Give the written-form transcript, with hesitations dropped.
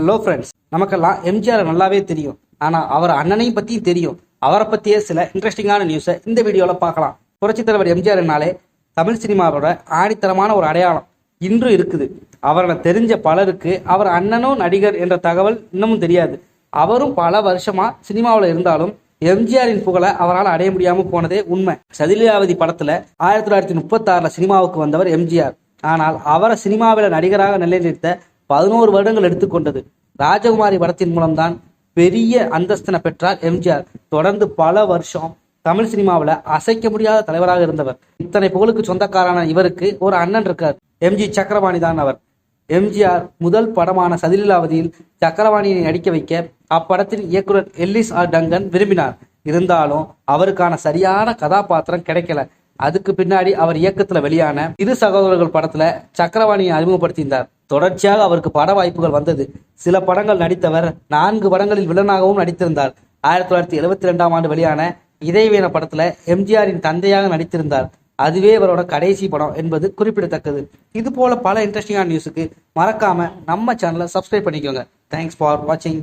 Hello friends, நமக்கெல்லாம் எம்ஜிஆர் நல்லாவே தெரியும். ஆனால் அவர் அண்ணனையும் பற்றியும் தெரியும். அவரை பற்றிய சில இன்ட்ரெஸ்டிங்கான நியூஸை இந்த வீடியோவில் பார்க்கலாம். புரட்சித் தலைவர் எம்ஜிஆர் என்னாலே தமிழ் சினிமாவோட ஆணித்தரமான ஒரு அடையாளம் இன்று இருக்குது. அவரை தெரிஞ்ச பலருக்கு அவர் அண்ணனும் நடிகர் என்ற தகவல் இன்னமும் தெரியாது. அவரும் பல வருஷமா சினிமாவில் இருந்தாலும் எம்ஜிஆரின் புகழை அவரால் அடைய முடியாமல் போனதே உண்மை. சதிலீலாவதி படத்துல 1936 சினிமாவுக்கு வந்தவர் எம்ஜிஆர். ஆனால் அவரை சினிமாவில் நடிகராக நிலைநிறுத்த 11 வருடங்கள் எடுத்துக்கொண்டது. ராஜகுமாரி படத்தின் மூலம்தான் பெரிய அந்தஸ்தனை பெற்றார் எம்ஜிஆர். தொடர்ந்து பல வருஷம் தமிழ் சினிமாவில் அசைக்க முடியாத தலைவராக இருந்தவர். இத்தனை புகழுக்கு சொந்தக்காரான இவருக்கு ஒரு அண்ணன் இருக்கார். எம்ஜி சக்கரபாணி தான் அவர். எம்ஜிஆர் முதல் படமான சதிலீலாவதியில் சக்கரபாணியை நடிக்க வைக்க அப்படத்தின் இயக்குனர் எல்லிஸ் ஆர் டங்கன் விரும்பினார். இருந்தாலும் அவருக்கான சரியான கதாபாத்திரம் கிடைக்கல. அதுக்கு பின்னாடி அவர் இயக்கத்துல வெளியான இரு சகோதரர்கள் படத்துல சக்கரபாணியை அறிமுகப்படுத்தியிருந்தார். தொடர்ச்சியாக அவருக்கு பட வாய்ப்புகள் வந்தது. சில படங்கள் நடித்தவர் 4 படங்களில் வில்லனாகவும் நடித்திருந்தார். 1972 வெளியான இதயவீன படத்துல எம்ஜிஆரின் தந்தையாக நடித்திருந்தார். அதுவே அவரோட கடைசி படம் என்பது குறிப்பிடத்தக்கது. இது போல பல இன்ட்ரெஸ்டிங்கான நியூஸுக்கு மறக்காம நம்ம சேனலை சப்ஸ்கிரைப் பண்ணிக்கோங்க. தேங்க்ஸ் ஃபார் வாட்சிங்.